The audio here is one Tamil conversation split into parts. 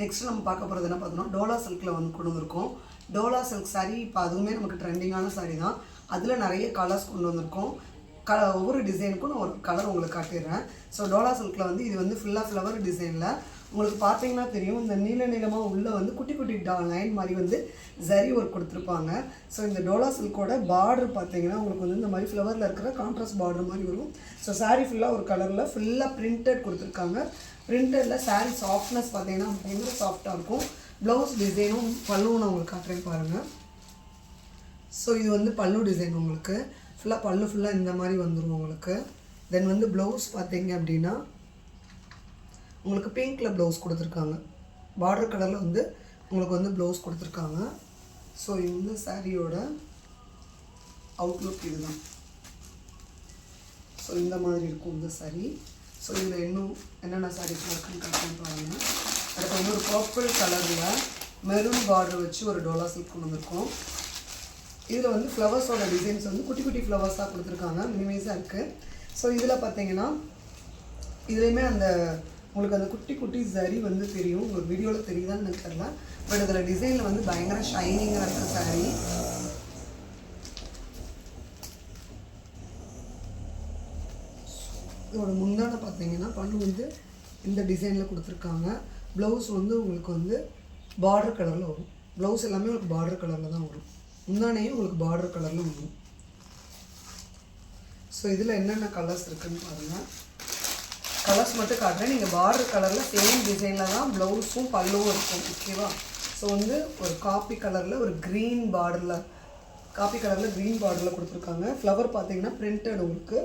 நெக்ஸ்ட் நம்ம பார்க்க போகிறது என்ன பார்த்தோம்னா டோலா சில்கில் வந்து கொண்டு வந்திருக்கோம். டோலா சில்க் சாரீ இப்போ அதுவுமே நமக்கு ட்ரெண்டிங்கான சாரீ தான். அதில் நிறைய கலர்ஸ் கொண்டு வந்திருக்கோம். ஒவ்வொரு டிசைனுக்கும் நான் ஒரு கலர் உங்களுக்கு காட்டிடுறேன். ஸோ டோலா சில்கில் வந்து இது வந்து ஃபுல்லாக ஃப்ளவர் டிசைனில் உங்களுக்கு பார்த்தீங்கன்னா தெரியும். இந்த நீல நீளமாக உள்ளே வந்து குட்டி குட்டி லைன் மாதிரி வந்து ஜரி ஒர்க் கொடுத்துருப்பாங்க. ஸோ இந்த டோலா சில்கோட பார்டர் பார்த்தீங்கன்னா உங்களுக்கு வந்து இந்த மாதிரி ஃப்ளவரில் இருக்கிற கான்ட்ராஸ்ட் பார்டர் மாதிரி வரும். ஸோ சாரீ ஃபுல்லாக ஒரு கலரில் ஃபுல்லாக பிரிண்டட் கொடுத்துருக்காங்க. பிரிண்டடில் சாரீ சாஃப்ட்னஸ் பார்த்தீங்கன்னா பயங்கர சாஃப்டாக இருக்கும். ப்ளவுஸ் டிசைனும் பல்லுவும் நான் உங்களுக்கு காட்டுறேன் பாருங்கள். ஸோ இது வந்து பல்லு டிசைன் உங்களுக்கு ஃபுல்லாக பல்லு ஃபுல்லாக இந்த மாதிரி வந்துடும் உங்களுக்கு. தென் வந்து ப்ளவுஸ் பார்த்தீங்க அப்படின்னா உங்களுக்கு பிங்க்கில் ப்ளவுஸ் கொடுத்துருக்காங்க. பார்டர் கலரில் வந்து உங்களுக்கு வந்து ப்ளவுஸ் கொடுத்துருக்காங்க. ஸோ இந்த சாரியோட அவுட்லுக் இதுதான். ஸோ இந்த மாதிரி இருக்கும் இந்த சாரீ. ஸோ இதில் இன்னும் என்னென்ன சாரீஸ் இருக்குன்னு காட்டுன்னு பாருங்கள். அடுத்து வந்து ஒரு பர்பிள் கலரில் மெரூன் பார்டர் வச்சு ஒரு டோலா சில்க் கொண்டு வந்திருக்கோம். இதில் வந்து ஃப்ளவர்ஸோட டிசைன்ஸ் வந்து குட்டி குட்டி ஃப்ளவர்ஸாக கொடுத்துருக்காங்க. மினிமைஸாக இருக்குது. ஸோ இதில் பார்த்தீங்கன்னா இதுலேயுமே அந்த உங்களுக்கு அந்த குட்டி குட்டி ஜரி வந்து தெரியும். உங்களுக்கு வீடியோவில் தெரியுதான்னு எனக்கு தெரியல. பட் இதில் டிசைனில் வந்து பயங்கர ஷைனிங்காக இருக்கிற சாரீ. இதோட முந்தான பார்த்தீங்கன்னா பல்லு வந்து இந்த டிசைனில் கொடுத்துருக்காங்க. ப்ளவுஸ் வந்து உங்களுக்கு வந்து பார்டர் கலரில் வரும். ப்ளவுஸ் எல்லாமே உங்களுக்கு பார்டர் கலரில் தான் வரும். முந்தானையும் உங்களுக்கு பார்டர் கலரில் வரும். ஸோ இதில் என்னென்ன கலர்ஸ் இருக்குதுன்னு பாருங்கள். கலர்ஸ் மட்டும் காட்டுறேன். நீங்கள் பார்டர் கலரில் சேம் டிசைனில் தான் ப்ளவுஸும் பல்லுவும் இருக்கும். ஓகேவா? ஸோ வந்து ஒரு காப்பி கலரில் ஒரு க்ரீன் பார்டரில் க்ரீன் பார்டரில் கொடுத்துருக்காங்க. ஃப்ளவர் பார்த்தீங்கன்னா பிரிண்டட் உங்களுக்கு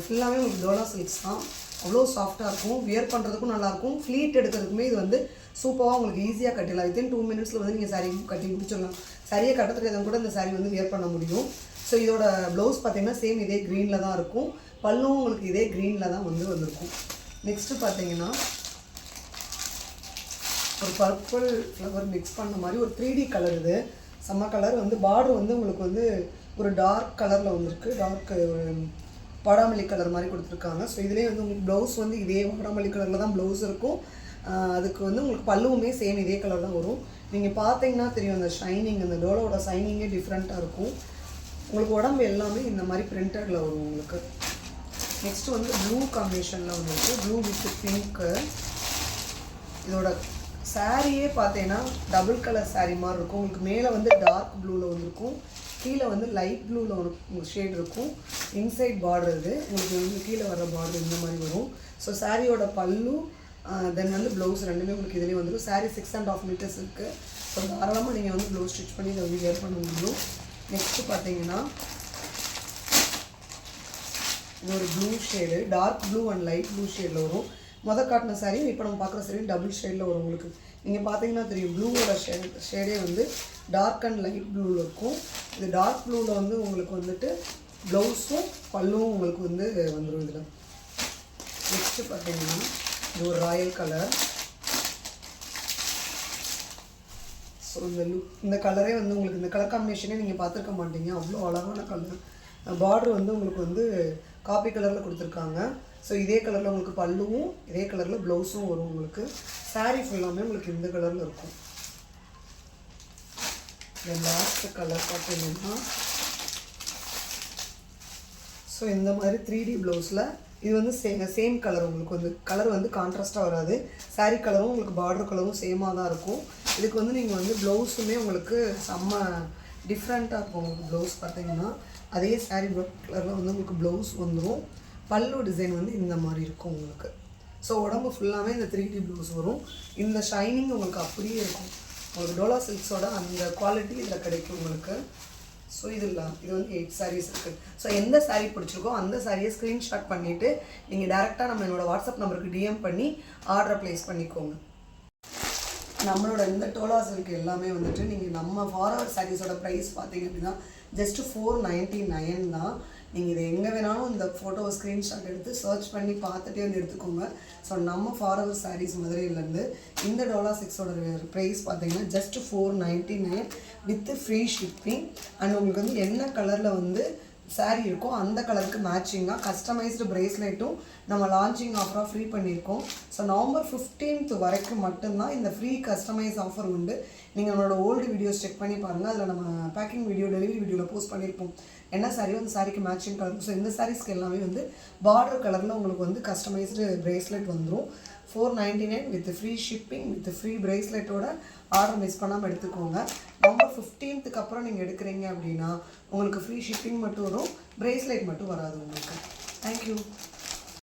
ஃபுல்லாகவே உங்களுக்கு டோலா சில்க்ஸ் தான். அவ்வளோ சாஃப்டாக இருக்கும். வியர் பண்ணுறதுக்கும் நல்லாயிருக்கும். ஃப்ளீட் எடுக்கிறதுக்குமே இது வந்து சூப்பராக உங்களுக்கு ஈஸியாக கட்டிடலாம். வித்தின் 2 மினிட்ஸில் வந்து நீங்கள் சாரீ கட்டி முடிச்சிடலாம். சரியாக கட்ட தெரியாதவங்க கூட இந்த சாரீ வந்து வியர் பண்ண முடியும். ஸோ இதோட ப்ளவுஸ் பார்த்தீங்கன்னா சேம் இதே க்ரீனில் தான் இருக்கும். பல்லும் உங்களுக்கு இதே க்ரீனில் தான் வந்திருக்கும். நெக்ஸ்ட்டு பார்த்தீங்கன்னா ஒரு பர்பிள் ஃப்ளவர் மிக்ஸ் பண்ண மாதிரி ஒரு 3D கலர். இது செம்ம கலர். வந்து பார்டர் வந்து உங்களுக்கு வந்து ஒரு டார்க் கலரில் வந்திருக்கு. டார்க் வாடாமல்லி கலர் மாதிரி கொடுத்துருக்காங்க. ஸோ இதுலேயே வந்து உங்களுக்கு ப்ளவுஸ் வந்து இதே வாடாமல்லி கலரில் தான் ப்ளவுஸ் இருக்கும். அதுக்கு வந்து உங்களுக்கு பல்லுவுமே சேம் இதே கலர் தான் வரும். நீங்கள் பார்த்தீங்கன்னா தெரியும் அந்த ஷைனிங், அந்த டோலோட ஷைனிங்கே டிஃப்ரெண்ட்டாக இருக்கும். உங்களுக்கு உடம்பு எல்லாமே இந்த மாதிரி பிரிண்டடில் வரும் உங்களுக்கு. நெக்ஸ்ட்டு வந்து ப்ளூ காம்பினேஷனில் வந்துருக்கு. Blue with pink. இதோட சாரியே பார்த்தீங்கன்னா டபுள் கலர் சாரீ மாதிரி இருக்கும். உங்களுக்கு மேலே வந்து டார்க் ப்ளூவில் வந்துருக்கும். கீழே வந்து லைட் ப்ளூவில் ஒரு ஷேட் இருக்கும். இன்சைட் பார்டர் இது உங்களுக்கு வந்து கீழே வர பார்டர் இந்த மாதிரி வரும். ஸோ சாரியோட பல்லு தென் வந்து ப்ளவுஸ் ரெண்டுமே உங்களுக்கு இதிலே வந்துடும். சாரீ 6.5 மீட்டர்ஸ் இருக்குது. ஸோ தாராளமாக நீங்கள் வந்து ப்ளவுஸ் ஸ்டிச் பண்ணி இதை வந்து வேர் பண்ண முடியும். நெக்ஸ்ட்டு பார்த்தீங்கன்னா இது ஒரு blue shade, dark blue and light blue ஷேடில் வரும். காட்டின சாரீ இப்போ நம்ம பார்க்குற சாரீ டபுள் ஷேடில் வரும். உங்களுக்கு நீங்கள் பார்த்தீங்கன்னா தெரியும் ப்ளூவோட ஷேடே வந்து டார்க் அண்ட் லைட் ப்ளூவில் இருக்கும். இது டார்க் ப்ளூவில் வந்து உங்களுக்கு வந்துட்டு ப்ளவுஸும் பல்லுவும் உங்களுக்கு வந்து வந்துடும் இதில். நெக்ஸ்ட்டு பார்த்தீங்கன்னா இது ஒரு ராயல் கலர். ஸோ இந்த கலரே வந்து உங்களுக்கு இந்த கலர் காம்பினேஷனே நீங்கள் பார்த்துருக்க மாட்டீங்க. அவ்வளோ அழகான கலர். பார்டர் வந்து உங்களுக்கு வந்து காப்பி கலரில் கொடுத்துருக்காங்க. ஸோ இதே கலரில் உங்களுக்கு பல்லுவும் இதே கலரில் ப்ளவுஸும் வரும். உங்களுக்கு சாரீ ஃபுல்லாமே உங்களுக்கு இந்த கலரில் இருக்கும். லாஸ்ட் கலர் பார்த்தீங்கன்னா ஸோ இந்த மாதிரி 3D ப்ளவுஸில் இது வந்து சேம் கலர். உங்களுக்கு வந்து கலர் வந்து கான்ட்ராஸ்ட்டாக வராது. சாரீ கலரும் உங்களுக்கு பார்டர் கலரும் சேமாக தான் இருக்கும். இதுக்கு வந்து நீங்கள் வந்து ப்ளவுஸுமே உங்களுக்கு செம்ம டிஃப்ரெண்ட்டாக இருக்கும். உங்களுக்கு ப்ளவுஸ் பார்த்தீங்கன்னா அதே சாரீ கலரில் வந்து உங்களுக்கு ப்ளவுஸ் வந்துடும். பல்லு டிசைன் வந்து இந்த மாதிரி இருக்கும் உங்களுக்கு. ஸோ உடம்பு ஃபுல்லாகவே இந்த 3D ப்ளவுஸ் வரும். இந்த ஷைனிங் உங்களுக்கு அப்படியே இருக்கும். உங்களுக்கு டோலா சில்க்ஸோட அந்த குவாலிட்டி இதில் கிடைக்கும் உங்களுக்கு. ஸோ இது வந்து 8 சாரீஸ் இருக்குது. ஸோ எந்த சாரீ பிடிச்சிருக்கோ அந்த சாரியை ஸ்க்ரீன்ஷாட் பண்ணிவிட்டு நீங்கள் டேரெக்டாக நம்ம என்னோடய வாட்ஸ்அப் நம்பருக்கு DM பண்ணி ஆர்டரை ப்ளேஸ் பண்ணிக்கோங்க. நம்மளோட இந்த டோலா சில்க் எல்லாமே வந்துட்டு நீங்கள் நம்ம ஃபார்வர்ட் சாரீஸோட ப்ரைஸ் பார்த்தீங்க அப்படின்னா ஜஸ்ட்டு 499 தான். நீங்கள் இதை எங்கே வேணாலும் இந்த ஃபோட்டோவை ஸ்க்ரீன்ஷாட் எடுத்து சர்ச் பண்ணி பார்த்துட்டே வந்து எடுத்துக்கோங்க. ஸோ நம்ம ஃபார்வர் சாரீஸ் மதுரையிலேருந்து இந்த டோலா சில்க்ஸோட ப்ரைஸ் பார்த்தீங்கன்னா just 499 with free shipping. And உங்களுக்கு வந்து என்ன கலரில் வந்து saree இருக்கும் அந்த கலருக்கு மேட்சிங்காக கஸ்டமைஸ்டு பிரேஸ்லெட்டும் நம்ம லான்ச்சிங் ஆஃபராக ஃப்ரீ பண்ணியிருக்கோம். ஸோ நவம்பர் 15th வரைக்கும் மட்டும்தான் இந்த ஃப்ரீ கஸ்டமைஸ் ஆஃபர் உண்டு. நீங்கள் நம்மளோட ஓல்டு வீடியோஸ் செக் பண்ணி பாருங்கள். அதில் நம்ம பேக்கிங் வீடியோ டெலிவரி வீடியோவில் போஸ்ட் பண்ணியிருப்போம் என்ன சாரியோ அந்த சாரிக்கு மேட்சிங் கலர். ஸோ இந்த சாரீஸ்க்கு எல்லாமே வந்து பார்டர் கலரில் உங்களுக்கு வந்து கஸ்டமைஸ்டு பிரேஸ்லெட் வந்துடும். 499 with free shipping with free பிரேஸ்லெட்டோட ஆர்டர் மிஸ் பண்ணாமல் எடுத்துக்கோங்க. நவம்பர் 15th அப்புறம் நீங்கள் எடுக்கிறீங்க அப்படின்னா உங்களுக்கு ஃப்ரீ ஷிப்பிங் மட்டும் வரும், பிரேஸ்லெட் மட்டும் வராது உங்களுக்கு. தேங்க்யூ.